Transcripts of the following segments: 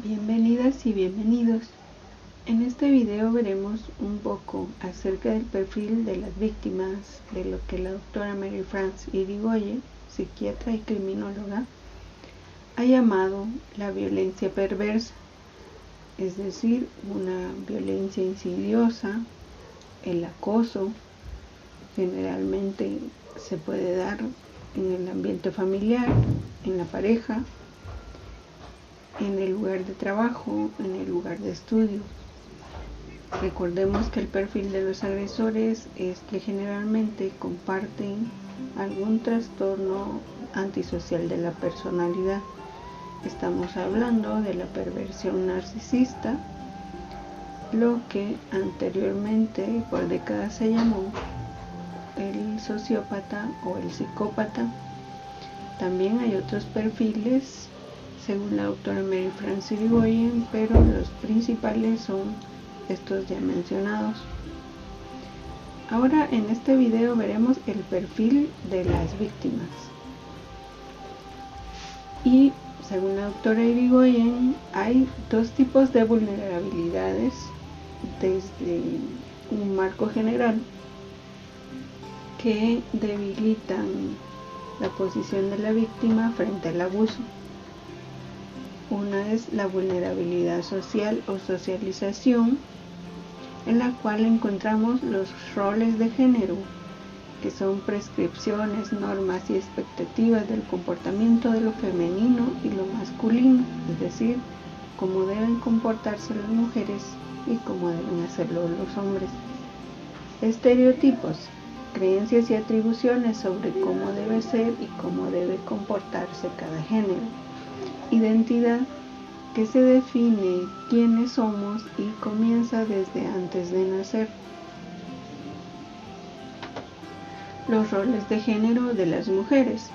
Bienvenidas y bienvenidos. En este video veremos un poco acerca del perfil de las víctimas de lo que la doctora Mary France Irigoyen, psiquiatra y criminóloga, ha llamado la violencia perversa, es decir, una violencia insidiosa. El acoso generalmente se puede dar en el ambiente familiar, en la pareja, en el lugar de trabajo, en el lugar de estudio. Recordemos que el perfil de los agresores es que generalmente comparten algún trastorno antisocial de la personalidad. Estamos hablando de la perversión narcisista, lo que anteriormente por décadas se llamó el sociópata o el psicópata. También hay otros perfiles según la doctora Mary France Irigoyen, pero los principales son estos ya mencionados. Ahora en este video veremos el perfil de las víctimas. Y según la doctora Irigoyen, hay dos tipos de vulnerabilidades desde un marco general que debilitan la posición de la víctima frente al abuso. Una es la vulnerabilidad social o socialización, en la cual encontramos los roles de género, que son prescripciones, normas y expectativas del comportamiento de lo femenino y lo masculino, es decir, cómo deben comportarse las mujeres y cómo deben hacerlo los hombres. Estereotipos, creencias y atribuciones sobre cómo debe ser y cómo debe comportarse cada género. Identidad, que se define quiénes somos y comienza desde antes de nacer. Los roles de género de las mujeres.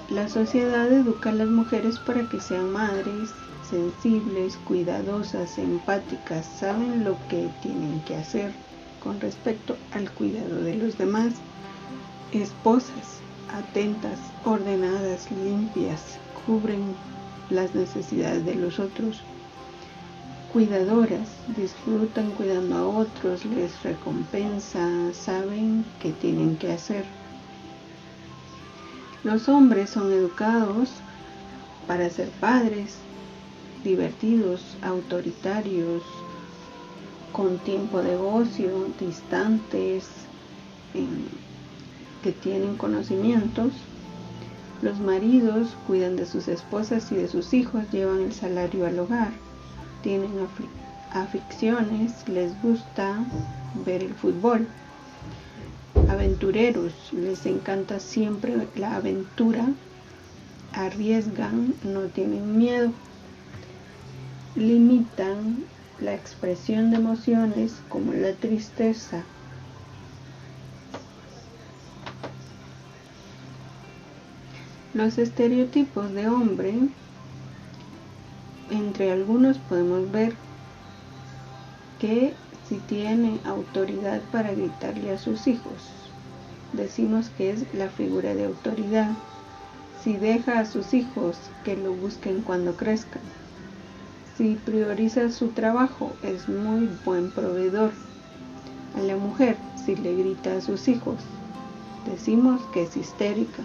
La sociedad educa a las mujeres para que sean madres, sensibles, cuidadosas, empáticas, saben lo que tienen que hacer con respecto al cuidado de los demás, esposas, atentas, ordenadas, limpias, cubren las necesidades de los otros, cuidadoras, disfrutan cuidando a otros, les recompensa, saben qué tienen que hacer. Los hombres son educados para ser padres, divertidos, autoritarios, con tiempo de ocio, distantes, que tienen conocimientos. Los maridos cuidan de sus esposas y de sus hijos, llevan el salario al hogar, tienen aficiones, les gusta ver el fútbol. Aventureros, les encanta siempre la aventura, arriesgan, no tienen miedo. Limitan la expresión de emociones como la tristeza. Los estereotipos de hombre, entre algunos podemos ver que si tiene autoridad para gritarle a sus hijos, decimos que es la figura de autoridad. Si deja a sus hijos que lo busquen cuando crezcan. Si prioriza su trabajo, es muy buen proveedor. A la mujer, si le grita a sus hijos, decimos que es histérica.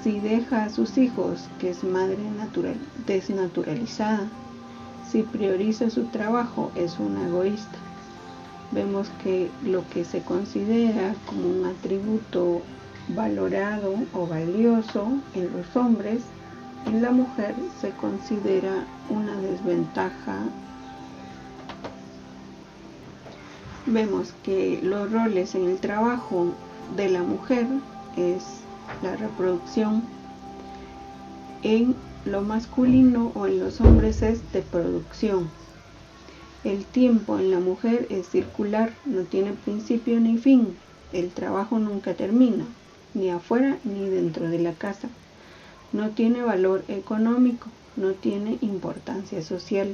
Si deja a sus hijos, que es madre desnaturalizada. Si prioriza su trabajo, es una egoísta. Vemos que lo que se considera como un atributo valorado o valioso en los hombres, en la mujer se considera una desventaja. Vemos que los roles en el trabajo de la mujer es la reproducción, en lo masculino o en los hombres es de producción. El tiempo en la mujer es circular, no tiene principio ni fin, el trabajo nunca termina, ni afuera ni dentro de la casa. No tiene valor económico, no tiene importancia social.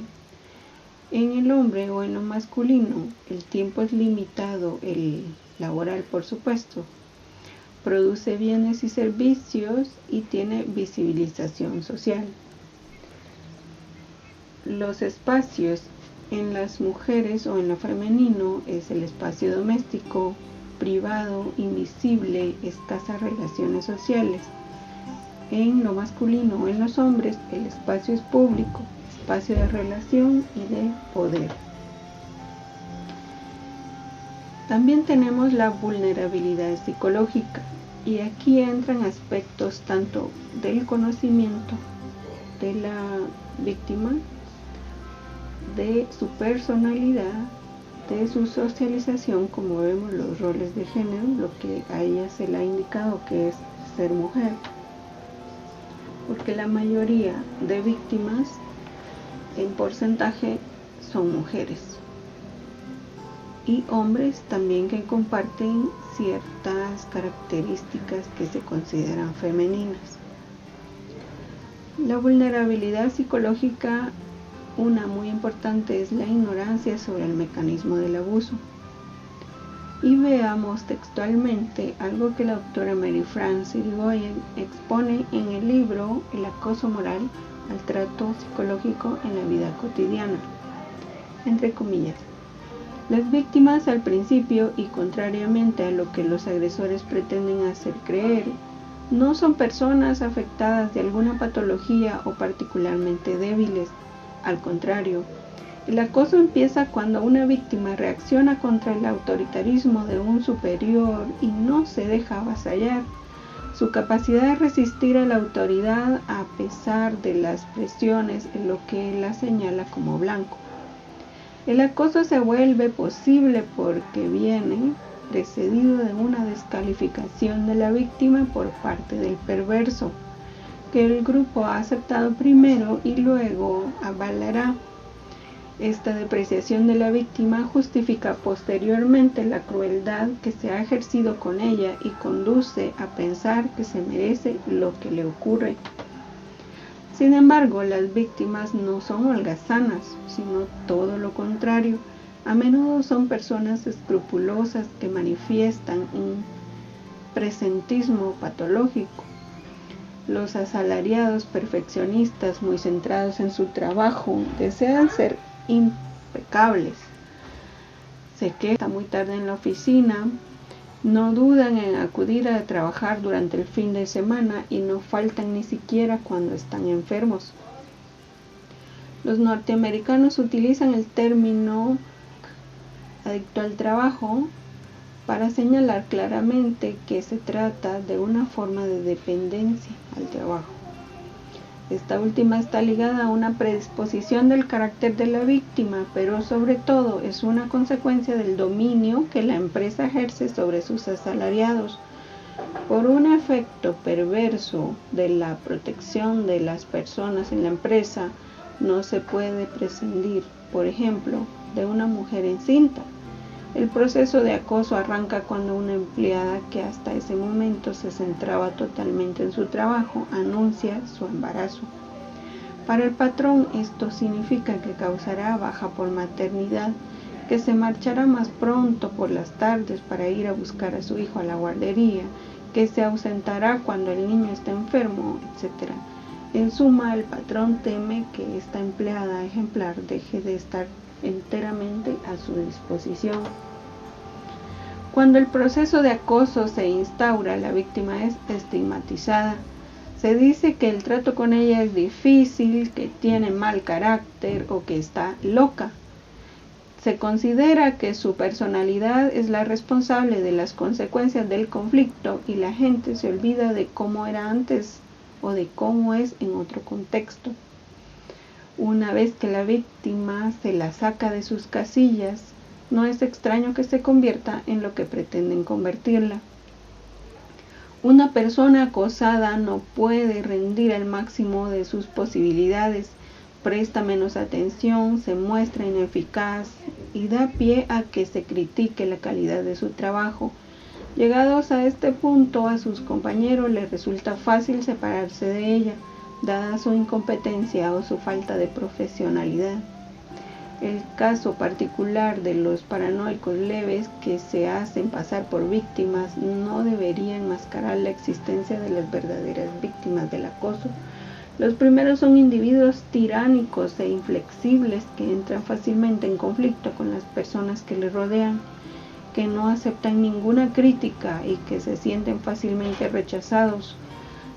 En el hombre o en lo masculino, el tiempo es limitado, el laboral por supuesto. Produce bienes y servicios y tiene visibilización social. Los espacios en las mujeres o en lo femenino es el espacio doméstico, privado, invisible, escasas relaciones sociales. En lo masculino o en los hombres el espacio es público, espacio de relación y de poder. También tenemos la vulnerabilidad psicológica, y aquí entran aspectos tanto del conocimiento de la víctima, de su personalidad, de su socialización, como vemos los roles de género, lo que a ella se le ha indicado que es ser mujer, porque la mayoría de víctimas en porcentaje son mujeres y hombres también que comparten ciertas características que se consideran femeninas. La vulnerabilidad psicológica, una muy importante, es la ignorancia sobre el mecanismo del abuso. Y veamos textualmente algo que la doctora Mary France Irigoyen expone en el libro El acoso moral al trato psicológico en la vida cotidiana. Entre comillas, las víctimas al principio, y contrariamente a lo que los agresores pretenden hacer creer, no son personas afectadas de alguna patología o particularmente débiles. Al contrario, el acoso empieza cuando una víctima reacciona contra el autoritarismo de un superior y no se deja avasallar. Su capacidad de resistir a la autoridad a pesar de las presiones es lo que la señala como blanco. El acoso se vuelve posible porque viene precedido de una descalificación de la víctima por parte del perverso, que el grupo ha aceptado primero y luego avalará. Esta depreciación de la víctima justifica posteriormente la crueldad que se ha ejercido con ella y conduce a pensar que se merece lo que le ocurre. Sin embargo, las víctimas no son holgazanas, sino todo lo contrario. A menudo son personas escrupulosas que manifiestan un presentismo patológico. Los asalariados perfeccionistas, muy centrados en su trabajo, desean ser impecables. Se quedan muy tarde en la oficina, no dudan en acudir a trabajar durante el fin de semana y no faltan ni siquiera cuando están enfermos. Los norteamericanos utilizan el término adicto al trabajo para señalar claramente que se trata de una forma de dependencia al trabajo. Esta última está ligada a una predisposición del carácter de la víctima, pero sobre todo es una consecuencia del dominio que la empresa ejerce sobre sus asalariados. Por un efecto perverso de la protección de las personas en la empresa, no se puede prescindir, por ejemplo, de una mujer encinta. El proceso de acoso arranca cuando una empleada que hasta ese momento se centraba totalmente en su trabajo anuncia su embarazo. Para el patrón esto significa que causará baja por maternidad, que se marchará más pronto por las tardes para ir a buscar a su hijo a la guardería, que se ausentará cuando el niño está enfermo, etc. En suma, el patrón teme que esta empleada ejemplar deje de estar enteramente a su disposición. Cuando el proceso de acoso se instaura, la víctima es estigmatizada. Se dice que el trato con ella es difícil, que tiene mal carácter o que está loca. Se considera que su personalidad es la responsable de las consecuencias del conflicto y la gente se olvida de cómo era antes o de cómo es en otro contexto. Una vez que la víctima se la saca de sus casillas, no es extraño que se convierta en lo que pretenden convertirla. Una persona acosada no puede rendir al máximo de sus posibilidades, presta menos atención, se muestra ineficaz y da pie a que se critique la calidad de su trabajo. Llegados a este punto, a sus compañeros les resulta fácil separarse de ella, dada su incompetencia o su falta de profesionalidad. El caso particular de los paranoicos leves que se hacen pasar por víctimas no debería enmascarar la existencia de las verdaderas víctimas del acoso. Los primeros son individuos tiránicos e inflexibles que entran fácilmente en conflicto con las personas que les rodean, que no aceptan ninguna crítica y que se sienten fácilmente rechazados.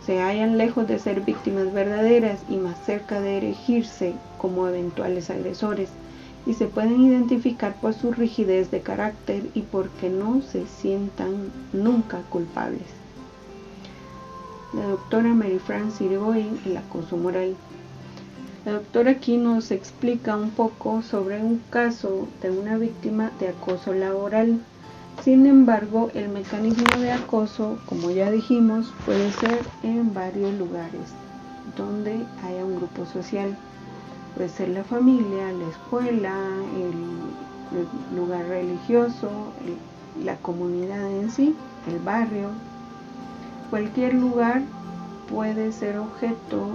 Se hallan lejos de ser víctimas verdaderas y más cerca de erigirse como eventuales agresores, y se pueden identificar por su rigidez de carácter y porque no se sientan nunca culpables. La doctora Mary Frances Irigoyen, el acoso moral. La doctora aquí nos explica un poco sobre un caso de una víctima de acoso laboral. Sin embargo, el mecanismo de acoso, como ya dijimos, puede ser en varios lugares donde haya un grupo social. Puede ser la familia, la escuela, el lugar religioso, la comunidad en sí, el barrio. Cualquier lugar puede ser objeto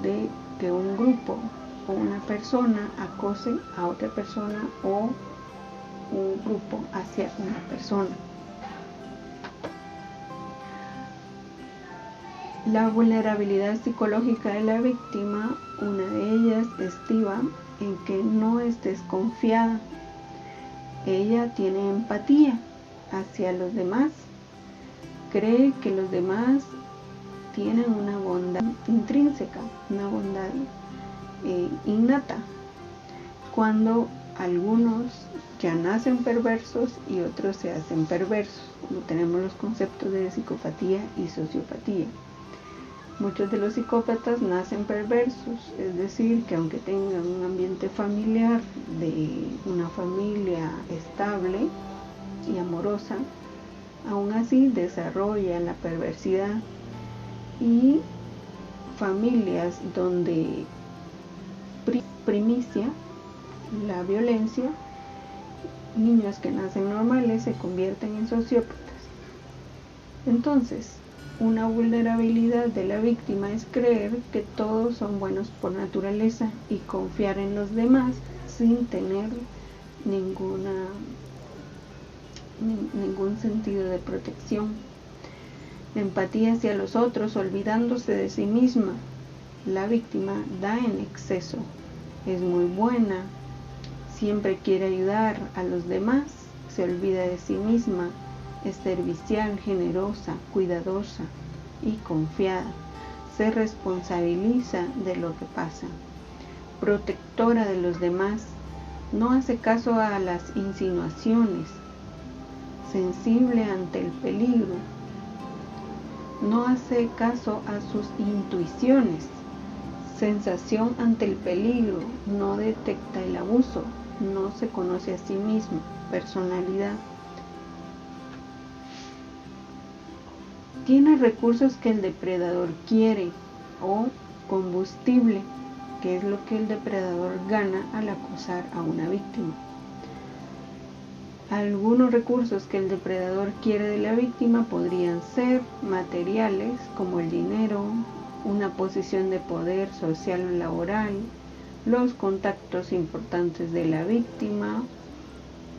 de que un grupo o una persona acose a otra persona o un grupo hacia una persona. La vulnerabilidad psicológica de la víctima, una de ellas estriba en que no es desconfiada. Ella tiene empatía hacia los demás. Cree que los demás tienen una bondad intrínseca, una bondad innata, cuando algunos ya nacen perversos y otros se hacen perversos. Tenemos los conceptos de psicopatía y sociopatía. Muchos de los psicópatas nacen perversos, es decir, que aunque tengan un ambiente familiar de una familia estable y amorosa, aún así desarrollan la perversidad, y familias donde primicia la violencia, niños que nacen normales se convierten en sociópatas. Entonces, una vulnerabilidad de la víctima es creer que todos son buenos por naturaleza y confiar en los demás sin tener ningún sentido de protección. La empatía hacia los otros, olvidándose de sí misma. La víctima da en exceso, es muy buena, siempre quiere ayudar a los demás, se olvida de sí misma, es servicial, generosa, cuidadosa y confiada, se responsabiliza de lo que pasa, protectora de los demás, no hace caso a las insinuaciones, sensible ante el peligro, no hace caso a sus intuiciones, sensación ante el peligro, no detecta el abuso, no se conoce a sí mismo, personalidad. Tiene recursos que el depredador quiere, o combustible, que es lo que el depredador gana al acosar a una víctima. Algunos recursos que el depredador quiere de la víctima podrían ser materiales, como el dinero, una posición de poder social o laboral, los contactos importantes de la víctima,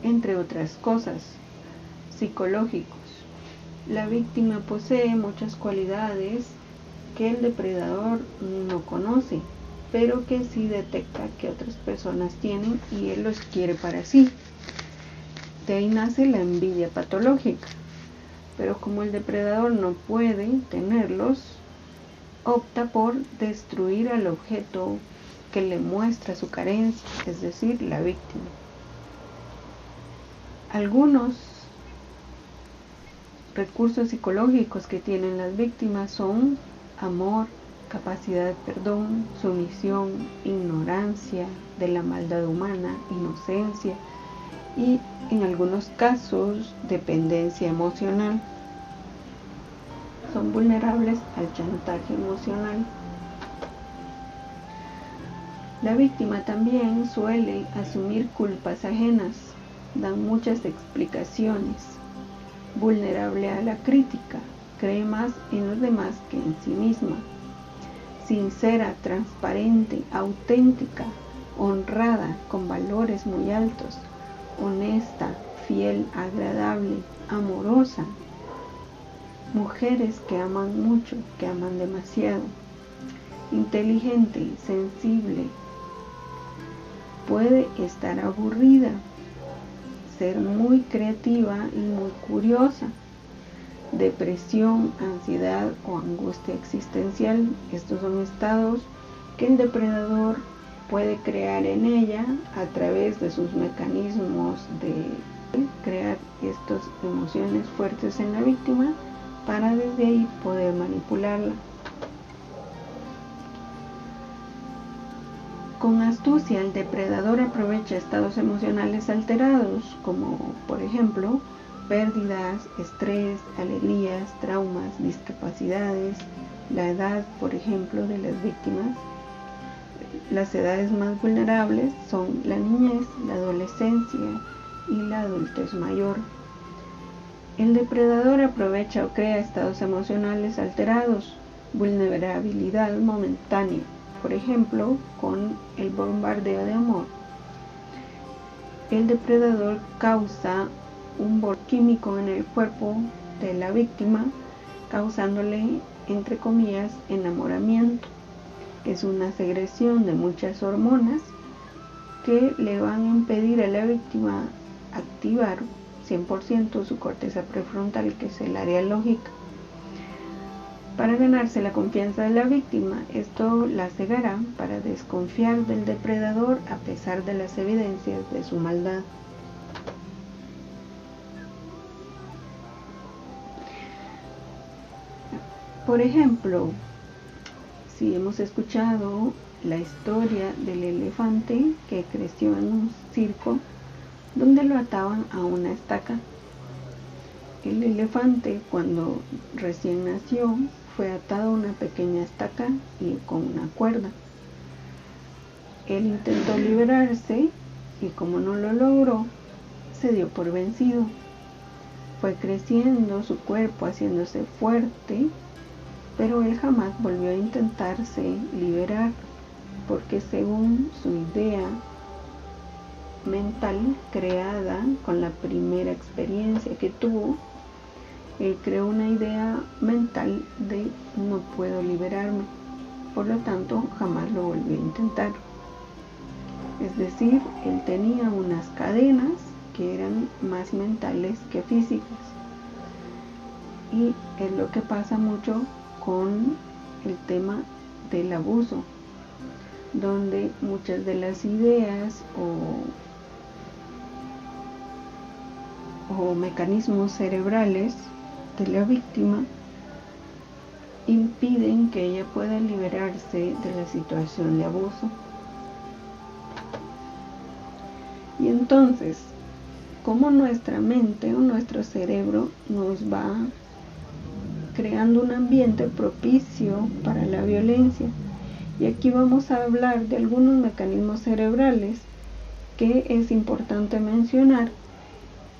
entre otras cosas. Psicológicos. La víctima posee muchas cualidades que el depredador no conoce, pero que sí detecta que otras personas tienen y él los quiere para sí. De ahí nace la envidia patológica, pero como el depredador no puede tenerlos, opta por destruir al objeto que le muestra su carencia, es decir, la víctima. Algunos recursos psicológicos que tienen las víctimas son amor, capacidad de perdón, sumisión, ignorancia de la maldad humana, inocencia y en algunos casos dependencia emocional. Son vulnerables al chantaje emocional. La víctima también suele asumir culpas ajenas, dan muchas explicaciones. Vulnerable a la crítica, cree más en los demás que en sí misma. Sincera, transparente, auténtica, honrada, con valores muy altos, honesta, fiel, agradable, amorosa. Mujeres que aman mucho, que aman demasiado. inteligente, sensible, puede estar aburrida, ser muy creativa y muy curiosa, depresión, ansiedad o angustia existencial. Estos son estados que el depredador puede crear en ella a través de sus mecanismos de crear estas emociones fuertes en la víctima para desde ahí poder manipularla. Con astucia, el depredador aprovecha estados emocionales alterados, como por ejemplo pérdidas, estrés, alegrías, traumas, discapacidades, la edad, por ejemplo, de las víctimas. Las edades más vulnerables son la niñez, la adolescencia y la adultez mayor. El depredador aprovecha o crea estados emocionales alterados, vulnerabilidad momentánea, por ejemplo, con el bombardeo de amor. El depredador causa un químico en el cuerpo de la víctima, causándole, entre comillas, enamoramiento. Es una secreción de muchas hormonas que le van a impedir a la víctima activar 100% su corteza prefrontal, que es el área lógica. Para ganarse la confianza de la víctima, esto la cegará para desconfiar del depredador a pesar de las evidencias de su maldad. Por ejemplo, si hemos escuchado la historia del elefante que creció en un circo donde lo ataban a una estaca. El elefante, cuando recién nació, fue atado a una pequeña estaca y con una cuerda. Él intentó liberarse y como no lo logró, se dio por vencido. Fue creciendo su cuerpo, haciéndose fuerte, pero él jamás volvió a intentarse liberar, porque según su idea mental creada con la primera experiencia que tuvo, él creó una idea mental de no puedo liberarme, por lo tanto jamás lo volvió a intentar. Es decir, él tenía unas cadenas que eran más mentales que físicas, y es lo que pasa mucho con el tema del abuso, donde muchas de las ideas o mecanismos cerebrales de la víctima impiden que ella pueda liberarse de la situación de abuso. Y entonces, ¿cómo nuestra mente o nuestro cerebro nos va creando un ambiente propicio para la violencia? Y aquí vamos a hablar de algunos mecanismos cerebrales que es importante mencionar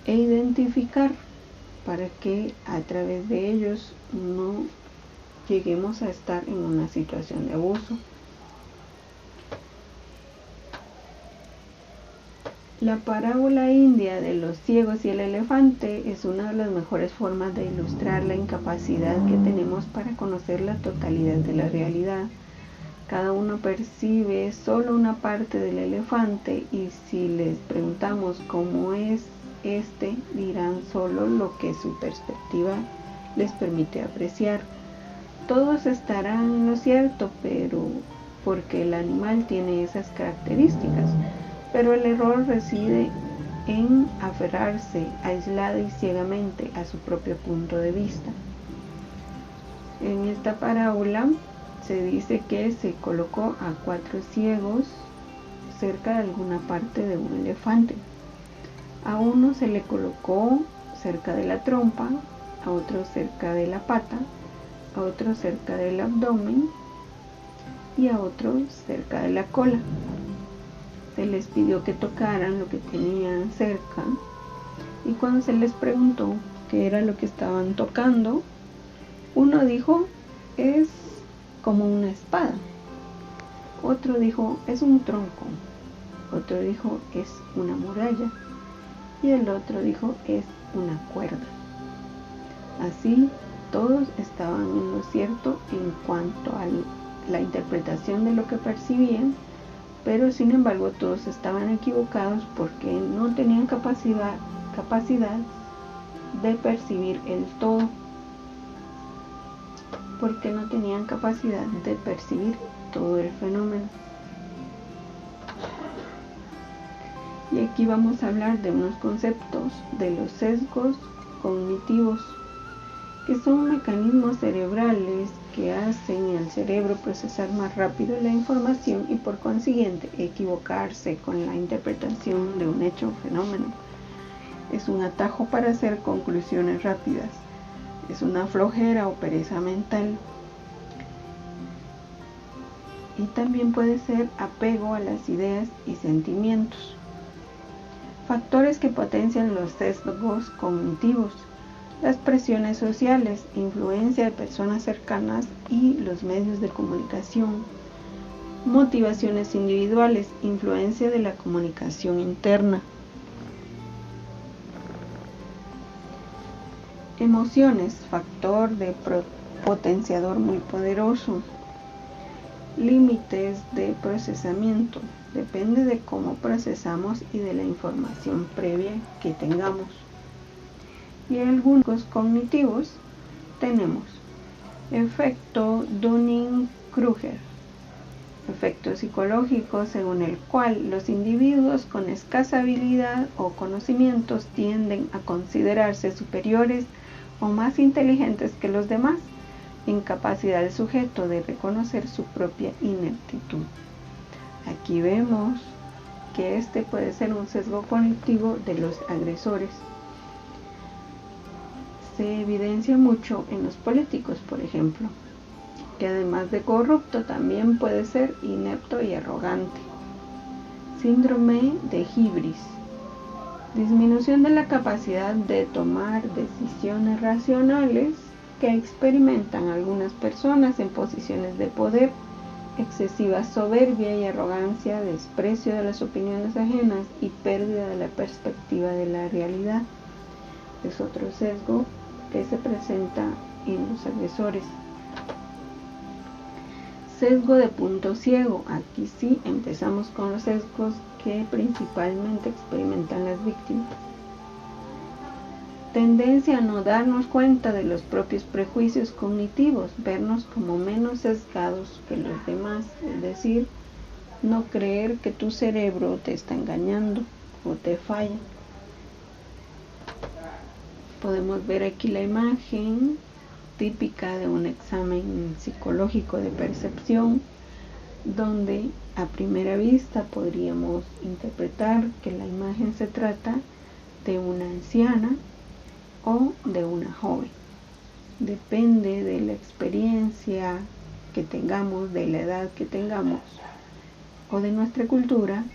e identificar para que a través de ellos no lleguemos a estar en una situación de abuso. La parábola india de los ciegos y el elefante es una de las mejores formas de ilustrar la incapacidad que tenemos para conocer la totalidad de la realidad. Cada uno percibe solo una parte del elefante, y si les preguntamos cómo es dirán solo lo que su perspectiva les permite apreciar. Todos estarán en lo cierto, pero porque el animal tiene esas características, pero el error reside en aferrarse aislada y ciegamente a su propio punto de vista. En esta parábola se dice que se colocó a 4 ciegos cerca de alguna parte de un elefante. A uno se le colocó cerca de la trompa, a otro cerca de la pata, a otro cerca del abdomen y a otro cerca de la cola. Se les pidió que tocaran lo que tenían cerca, y cuando se les preguntó qué era lo que estaban tocando, uno dijo, es como una espada. Otro dijo, es un tronco. Otro dijo, es una muralla. Y el otro dijo, es una cuerda. Así, todos estaban en lo cierto en cuanto al la interpretación de lo que percibían, pero sin embargo todos estaban equivocados porque no tenían capacidad de percibir el todo, porque no tenían capacidad de percibir todo el fenómeno. Y aquí vamos a hablar de unos conceptos de los sesgos cognitivos, que son mecanismos cerebrales que hacen al cerebro procesar más rápido la información y por consiguiente equivocarse con la interpretación de un hecho o fenómeno. Es un atajo para hacer conclusiones rápidas. Es una flojera o pereza mental. Y también puede ser apego a las ideas y sentimientos. Factores que potencian los sesgos cognitivos: las presiones sociales, influencia de personas cercanas y los medios de comunicación. Motivaciones individuales, influencia de la comunicación interna. Emociones, factor de potenciador muy poderoso. Límites de procesamiento, depende de cómo procesamos y de la información previa que tengamos. Y algunos cognitivos tenemos efecto Dunning-Kruger, efecto psicológico según el cual los individuos con escasa habilidad o conocimientos tienden a considerarse superiores o más inteligentes que los demás, incapacidad del sujeto de reconocer su propia ineptitud. Aquí vemos que este puede ser un sesgo cognitivo de los agresores. Se evidencia mucho en los políticos, por ejemplo, que además de corrupto también puede ser inepto y arrogante. Síndrome de hibris, disminución de la capacidad de tomar decisiones racionales que experimentan algunas personas en posiciones de poder, excesiva soberbia y arrogancia, desprecio de las opiniones ajenas y pérdida de la perspectiva de la realidad. Es otro sesgo que se presenta en los agresores. Sesgo de punto ciego. Aquí sí empezamos con los sesgos que principalmente experimentan las víctimas. Tendencia a no darnos cuenta de los propios prejuicios cognitivos, vernos como menos sesgados que los demás, es decir, no creer que tu cerebro te está engañando o te falla. Podemos ver aquí la imagen típica de un examen psicológico de percepción, donde a primera vista podríamos interpretar que la imagen se trata de una anciana o de una joven. Depende de la experiencia que tengamos, de la edad que tengamos o de nuestra cultura,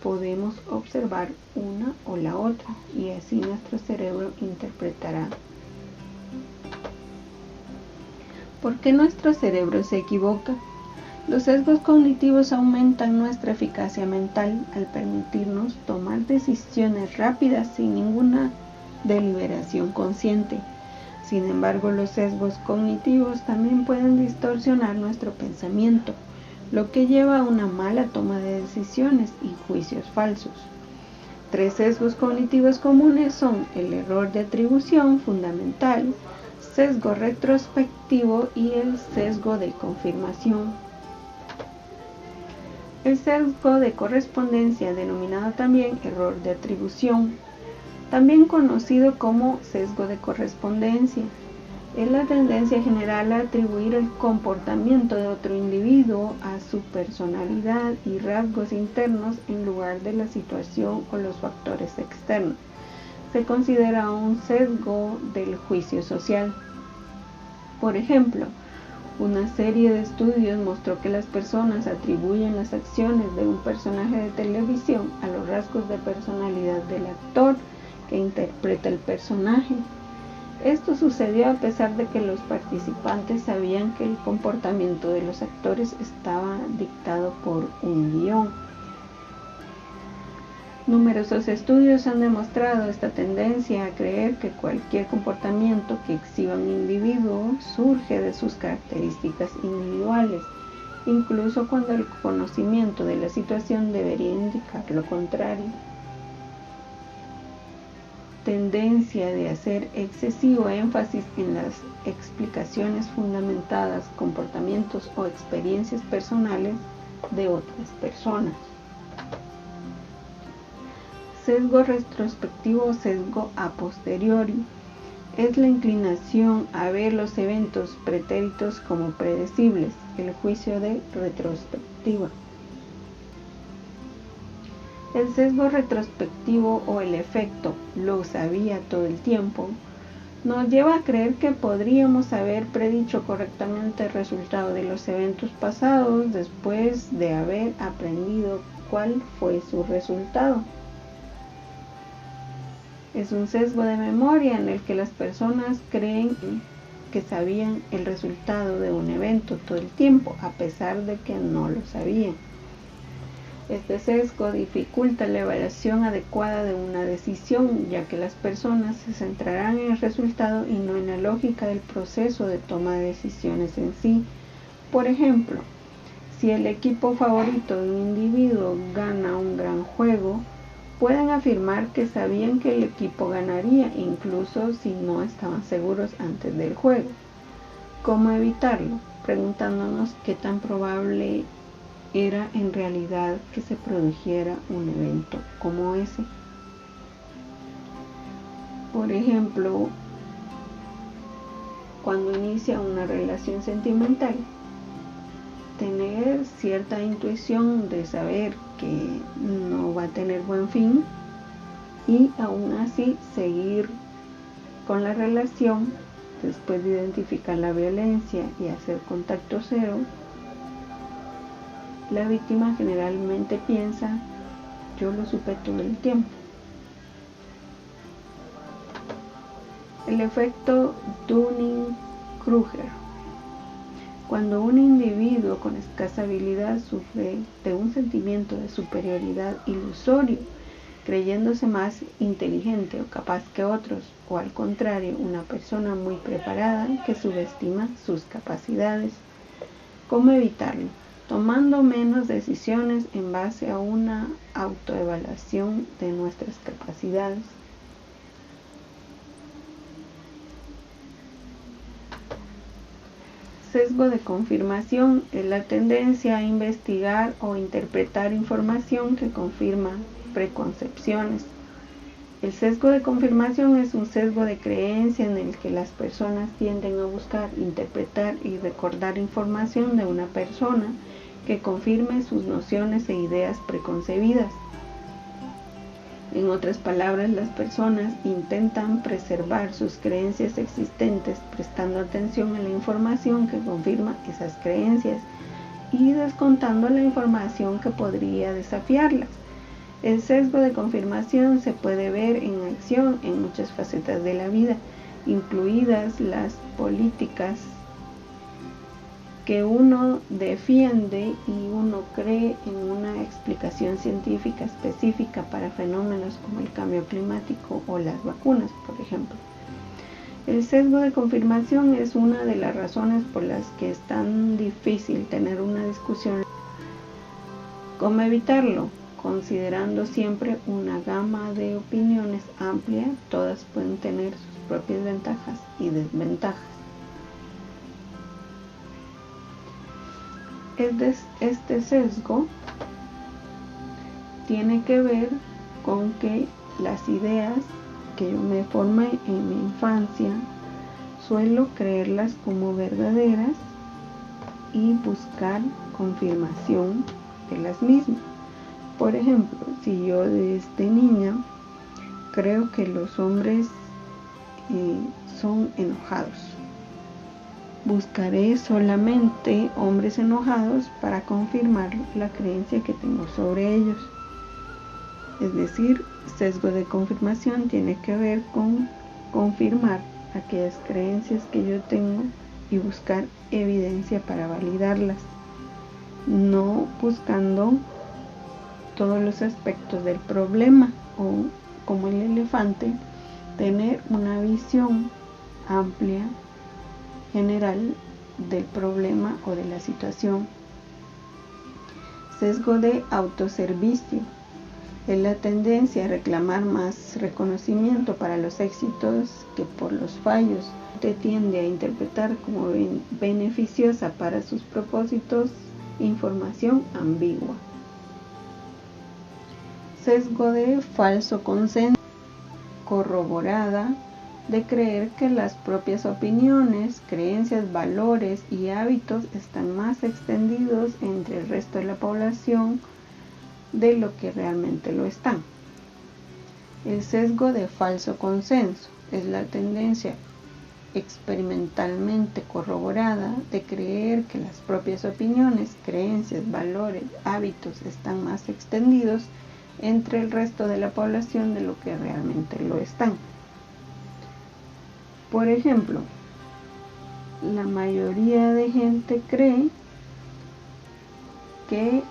podemos observar una o la otra y así nuestro cerebro interpretará. ¿Por qué nuestro cerebro se equivoca? Los sesgos cognitivos aumentan nuestra eficacia mental al permitirnos tomar decisiones rápidas sin ninguna deliberación consciente. Sin embargo, los sesgos cognitivos también pueden distorsionar nuestro pensamiento, lo que lleva a una mala toma de decisiones y juicios falsos. 3 sesgos cognitivos comunes son el error de atribución fundamental, sesgo retrospectivo y el sesgo de confirmación. El sesgo de correspondencia, denominado también error de atribución, también conocido como sesgo de correspondencia, es la tendencia general a atribuir el comportamiento de otro individuo a su personalidad y rasgos internos en lugar de la situación o los factores externos. Se considera un sesgo del juicio social. Por ejemplo, una serie de estudios mostró que las personas atribuyen las acciones de un personaje de televisión a los rasgos de personalidad del actor que interpreta el personaje. Esto sucedió a pesar de que los participantes sabían que el comportamiento de los actores estaba dictado por un guión. Numerosos estudios han demostrado esta tendencia a creer que cualquier comportamiento que exhiba un individuo surge de sus características individuales incluso cuando el conocimiento de la situación debería indicar lo contrario. Tendencia de hacer excesivo énfasis en las explicaciones fundamentadas, comportamientos o experiencias personales de otras personas. Sesgo retrospectivo o sesgo a posteriori es la inclinación a ver los eventos pretéritos como predecibles, el juicio de retrospectiva. El sesgo retrospectivo o el efecto "lo sabía todo el tiempo" nos lleva a creer que podríamos haber predicho correctamente el resultado de los eventos pasados después de haber aprendido cuál fue su resultado. Es un sesgo de memoria en el que las personas creen que sabían el resultado de un evento todo el tiempo, a pesar de que no lo sabían. Este sesgo dificulta la evaluación adecuada de una decisión, ya que las personas se centrarán en el resultado y no en la lógica del proceso de toma de decisiones en sí. Por ejemplo, si el equipo favorito de un individuo gana un gran juego, pueden afirmar que sabían que el equipo ganaría, incluso si no estaban seguros antes del juego. ¿Cómo evitarlo? Preguntándonos qué tan probable era en realidad que se produjera un evento como ese. Por ejemplo, cuando inicia una relación sentimental, tener cierta intuición de saber que no va a tener buen fin y aún así seguir con la relación después de identificar la violencia y hacer contacto cero. La víctima generalmente piensa: yo lo supe todo el tiempo. El efecto Dunning-Kruger. Cuando un individuo con escasa habilidad sufre de un sentimiento de superioridad ilusorio, creyéndose más inteligente o capaz que otros, o al contrario, una persona muy preparada que subestima sus capacidades. ¿Cómo evitarlo? Tomando menos decisiones en base a una autoevaluación de nuestras capacidades. Sesgo de confirmación es la tendencia a investigar o interpretar información que confirma preconcepciones. El sesgo de confirmación es un sesgo de creencia en el que las personas tienden a buscar, interpretar y recordar información de una persona que confirme sus nociones e ideas preconcebidas. En otras palabras, las personas intentan preservar sus creencias existentes prestando atención a la información que confirma esas creencias y descontando la información que podría desafiarlas. El sesgo de confirmación se puede ver en acción en muchas facetas de la vida, incluidas las políticas que uno defiende y uno cree en una explicación científica específica para fenómenos como el cambio climático o las vacunas, por ejemplo. El sesgo de confirmación es una de las razones por las que es tan difícil tener una discusión. ¿Cómo evitarlo? Considerando siempre una gama de opiniones amplia, todas pueden tener sus propias ventajas y desventajas. Este sesgo tiene que ver con que las ideas que yo me formé en mi infancia suelo creerlas como verdaderas y buscar confirmación de las mismas. Por ejemplo, si yo desde niña creo que los hombres son enojados, buscaré solamente hombres enojados para confirmar la creencia que tengo sobre ellos. Es decir, sesgo de confirmación tiene que ver con confirmar aquellas creencias que yo tengo y buscar evidencia para validarlas, no buscando todos los aspectos del problema o, como el elefante, tener una visión amplia, general del problema o de la situación Sesgo de autoservicio. Es la tendencia a reclamar más reconocimiento para los éxitos que por los fallos. Te tiende a interpretar como beneficiosa para sus propósitos información ambigua. Sesgo de falso consenso. Corroborada de creer que las propias opiniones, creencias, valores y hábitos están más extendidos entre el resto de la población de lo que realmente lo están. El sesgo de falso consenso es la tendencia experimentalmente corroborada de creer que las propias opiniones, creencias, valores, hábitos están más extendidos entre el resto de la población de lo que realmente lo están. Por ejemplo, la mayoría de gente cree que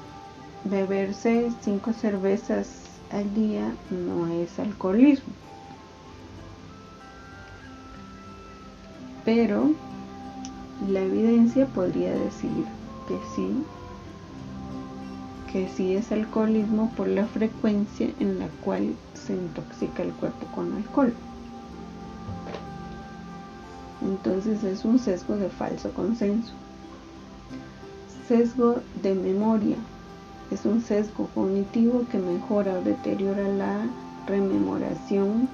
beberse 5 cervezas al día no es alcoholismo, pero la evidencia podría decir que sí es alcoholismo por la frecuencia en la cual se intoxica el cuerpo con alcohol. Entonces es un sesgo de falso consenso. Sesgo de memoria. Es un sesgo cognitivo que mejora o deteriora la rememoración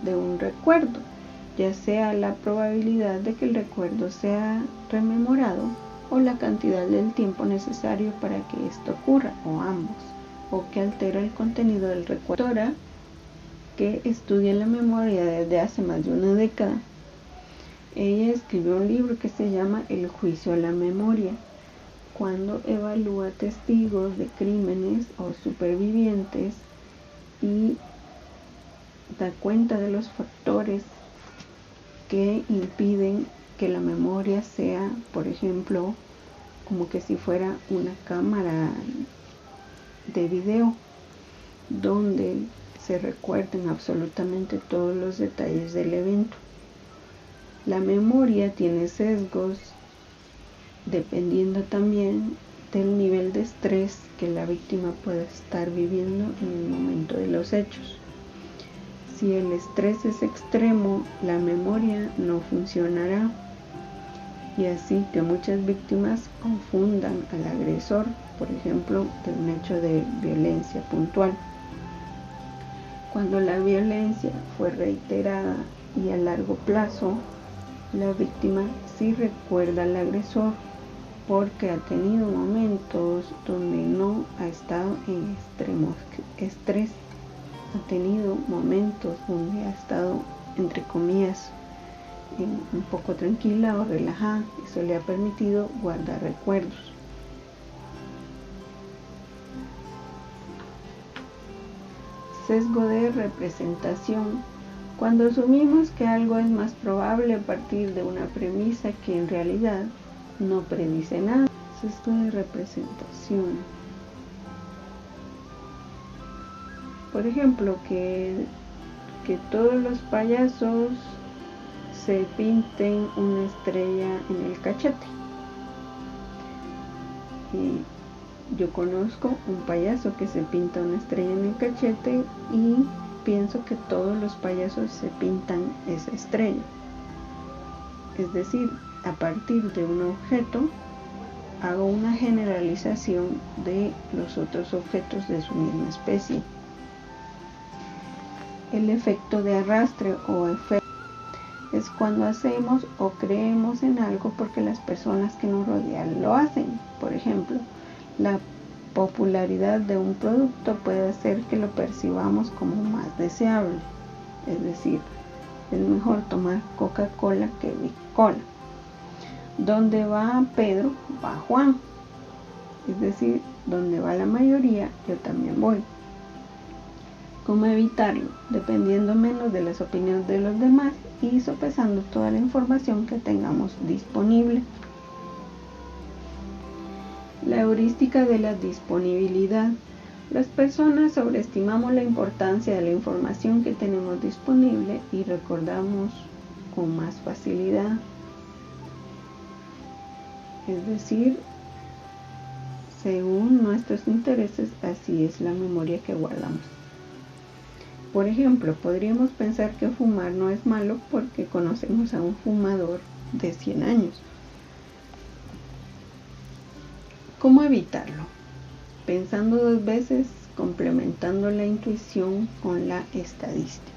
de un recuerdo, ya sea la probabilidad de que el recuerdo sea rememorado o la cantidad del tiempo necesario para que esto ocurra, o ambos, o que altera el contenido del recuerdo. Doctora que estudia la memoria desde hace más de una década. Ella escribió un libro que se llama El juicio a la memoria, cuando evalúa testigos de crímenes o supervivientes y da cuenta de los factores que impiden que la memoria sea, por ejemplo, como que si fuera una cámara de video donde se recuerden absolutamente todos los detalles del evento. La memoria tiene sesgos dependiendo también del nivel de estrés que la víctima pueda estar viviendo en el momento de los hechos. Si el estrés es extremo, la memoria no funcionará, y así que muchas víctimas confundan al agresor, por ejemplo, de un hecho de violencia puntual. Cuando la violencia fue reiterada y a largo plazo, la víctima sí recuerda al agresor porque ha tenido momentos donde no ha estado en extremo estrés, ha tenido momentos donde ha estado, entre comillas, un poco tranquila o relajada. Eso le ha permitido guardar recuerdos. Sesgo de representación. Cuando asumimos que algo es más probable a partir de una premisa que en realidad no predice nada. Sesgo de representación. Por ejemplo, que todos los payasos se pinten una estrella en el cachete. Yo conozco un payaso que se pinta una estrella en el cachete y pienso que todos los payasos se pintan esa estrella. Es decir, a partir de un objeto hago una generalización de los otros objetos de su misma especie. El efecto de arrastre o efecto es cuando hacemos o creemos en algo porque las personas que nos rodean lo hacen. Por ejemplo, la popularidad de un producto puede hacer que lo percibamos como más deseable. Es decir, es mejor tomar Coca-Cola que Bicola. Donde va Pedro, va Juan. Es decir, donde va la mayoría, yo también voy. ¿Cómo evitarlo? Dependiendo menos de las opiniones de los demás y sopesando toda la información que tengamos disponible. La heurística de la disponibilidad. Las personas sobreestimamos la importancia de la información que tenemos disponible y recordamos con más facilidad. Es decir, según nuestros intereses, así es la memoria que guardamos. Por ejemplo, podríamos pensar que fumar no es malo porque conocemos a un fumador de 100 años. ¿Cómo evitarlo? Pensando 2 veces, complementando la intuición con la estadística.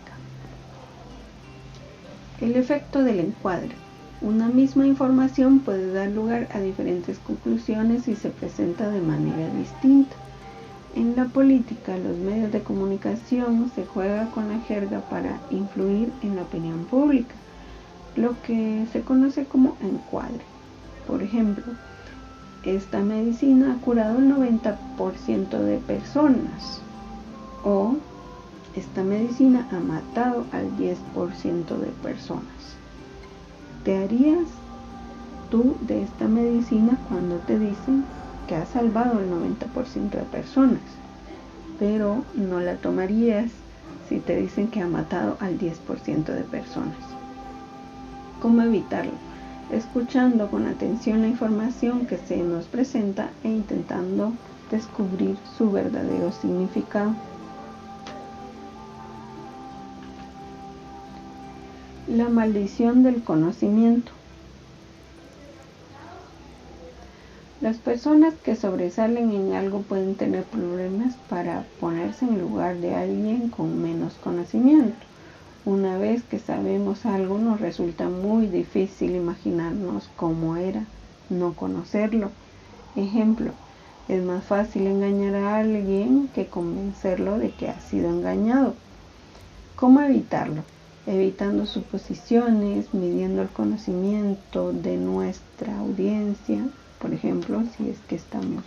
El efecto del encuadre. Una misma información puede dar lugar a diferentes conclusiones y se presenta de manera distinta. En la política, los medios de comunicación se juega con la jerga para influir en la opinión pública, lo que se conoce como encuadre. Por ejemplo, esta medicina ha curado el 90% de personas, o esta medicina ha matado al 10% de personas. ¿Te harías tú de esta medicina cuando te dicen que ha salvado el 90% de personas? Pero no la tomarías si te dicen que ha matado al 10% de personas. ¿Cómo evitarlo? Escuchando con atención la información que se nos presenta e intentando descubrir su verdadero significado. La maldición del conocimiento. Las personas que sobresalen en algo pueden tener problemas para ponerse en lugar de alguien con menos conocimiento. Una vez que sabemos algo, nos resulta muy difícil imaginarnos cómo era no conocerlo. Ejemplo, es más fácil engañar a alguien que convencerlo de que ha sido engañado. ¿Cómo evitarlo? Evitando suposiciones, midiendo el conocimiento de nuestra audiencia. Por ejemplo, si es que estamos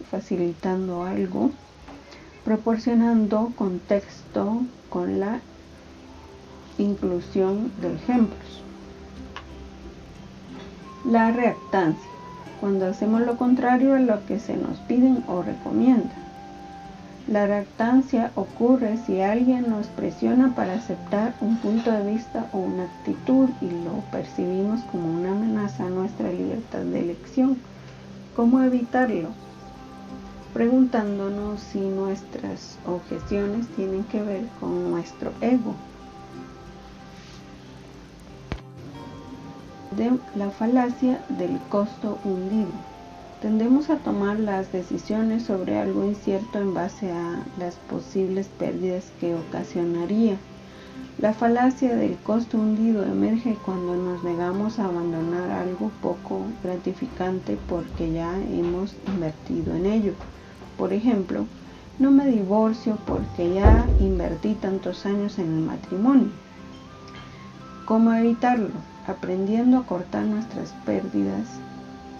facilitando algo, proporcionando contexto con la inclusión de ejemplos. La reactancia, cuando hacemos lo contrario a lo que se nos piden o recomienda. La reactancia ocurre si alguien nos presiona para aceptar un punto de vista o una actitud y lo percibimos como una amenaza a nuestra libertad de elección. ¿Cómo evitarlo? Preguntándonos si nuestras objeciones tienen que ver con nuestro ego. De la falacia del costo hundido. Tendemos a tomar las decisiones sobre algo incierto en base a las posibles pérdidas que ocasionaría. La falacia del costo hundido emerge cuando nos negamos a abandonar algo poco gratificante porque ya hemos invertido en ello. Por ejemplo, no me divorcio porque ya invertí tantos años en el matrimonio. ¿Cómo evitarlo? Aprendiendo a cortar nuestras pérdidas,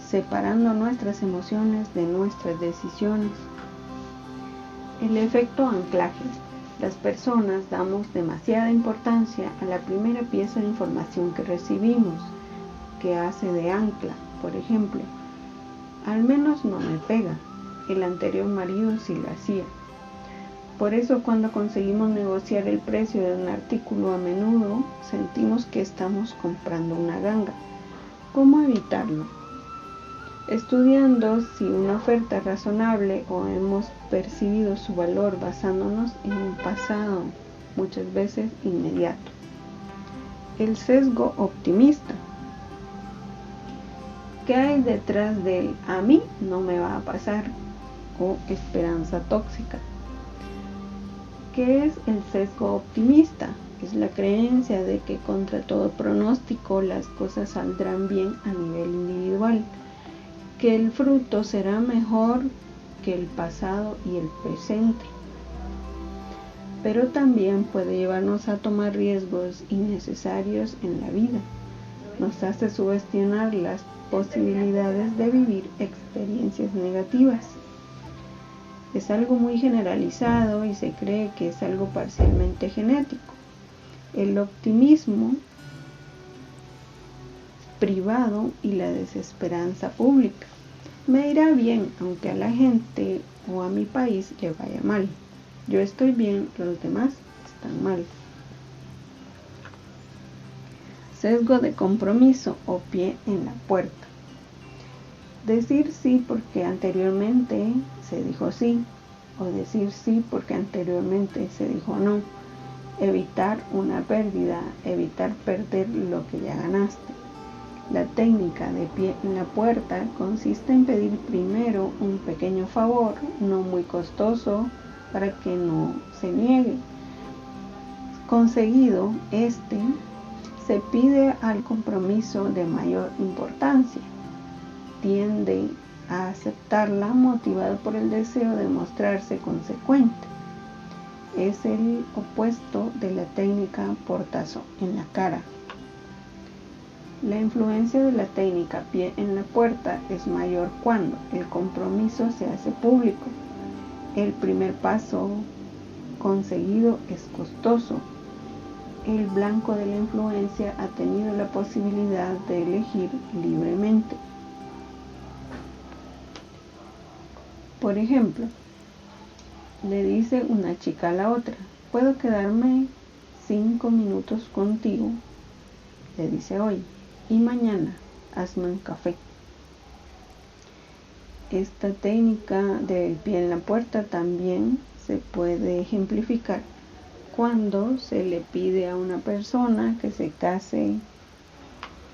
separando nuestras emociones de nuestras decisiones. El efecto anclaje. Las personas damos demasiada importancia a la primera pieza de información que recibimos, que hace de ancla. Por ejemplo, al menos no me pega. El anterior marido sí lo hacía. Por eso cuando conseguimos negociar el precio de un artículo a menudo, sentimos que estamos comprando una ganga. ¿Cómo evitarlo? Estudiando si una oferta es razonable o hemos percibido su valor basándonos en un pasado, muchas veces inmediato. El sesgo optimista. ¿Qué hay detrás del "a mí no me va a pasar" o esperanza tóxica? ¿Qué es el sesgo optimista? Es la creencia de que contra todo pronóstico las cosas saldrán bien a nivel individual, que el fruto será mejor que el pasado y el presente. Pero también puede llevarnos a tomar riesgos innecesarios en la vida. Nos hace subestimar las posibilidades de vivir experiencias negativas. Es algo muy generalizado y se cree que es algo parcialmente genético. El optimismo privado y la desesperanza pública. Me irá bien, aunque a la gente o a mi país le vaya mal. Yo estoy bien, los demás están mal. Sesgo de compromiso o pie en la puerta. Decir sí porque anteriormente se dijo sí, o decir sí porque anteriormente se dijo no. Evitar una pérdida, evitar perder lo que ya ganaste. La técnica de pie en la puerta consiste en pedir primero un pequeño favor, no muy costoso, para que no se niegue. Conseguido se pide al compromiso de mayor importancia. Tiende a aceptarla motivado por el deseo de mostrarse consecuente. Es el opuesto de la técnica portazo en la cara. La influencia de la técnica pie en la puerta es mayor cuando el compromiso se hace público. El primer paso conseguido es costoso. El blanco de la influencia ha tenido la posibilidad de elegir libremente. Por ejemplo, le dice una chica a la otra: ¿puedo quedarme 5 minutos contigo? Le dice hoy, y mañana hazme un café. Esta técnica del pie en la puerta también se puede ejemplificar cuando se le pide a una persona que se case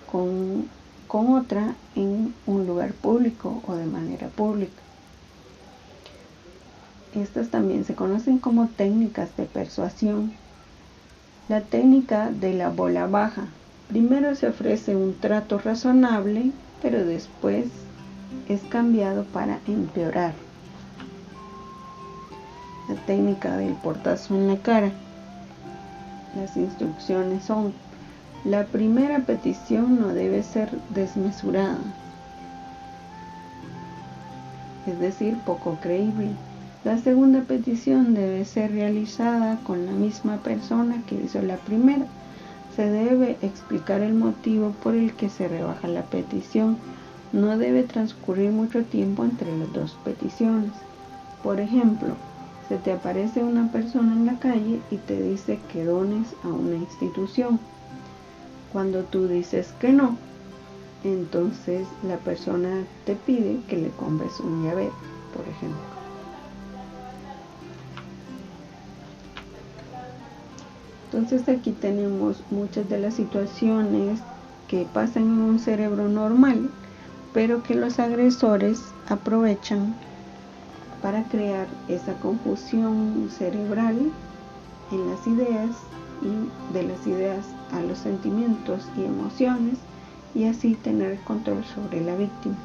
con otra en un lugar público o de manera pública. Estas también se conocen como técnicas de persuasión. La técnica de la bola baja. Primero se ofrece un trato razonable, pero después es cambiado para empeorar. La técnica del portazo en la cara. Las instrucciones son: la primera petición no debe ser desmesurada, es decir, poco creíble. La segunda petición debe ser realizada con la misma persona que hizo la primera. Se debe explicar el motivo por el que se rebaja la petición. No debe transcurrir mucho tiempo entre las dos peticiones. Por ejemplo, se te aparece una persona en la calle y te dice que dones a una institución. Cuando tú dices que no, entonces la persona te pide que le compres un llavero, por ejemplo. Entonces aquí tenemos muchas de las situaciones que pasan en un cerebro normal, pero que los agresores aprovechan para crear esa confusión cerebral en las ideas, y de las ideas a los sentimientos y emociones, y así tener control sobre la víctima.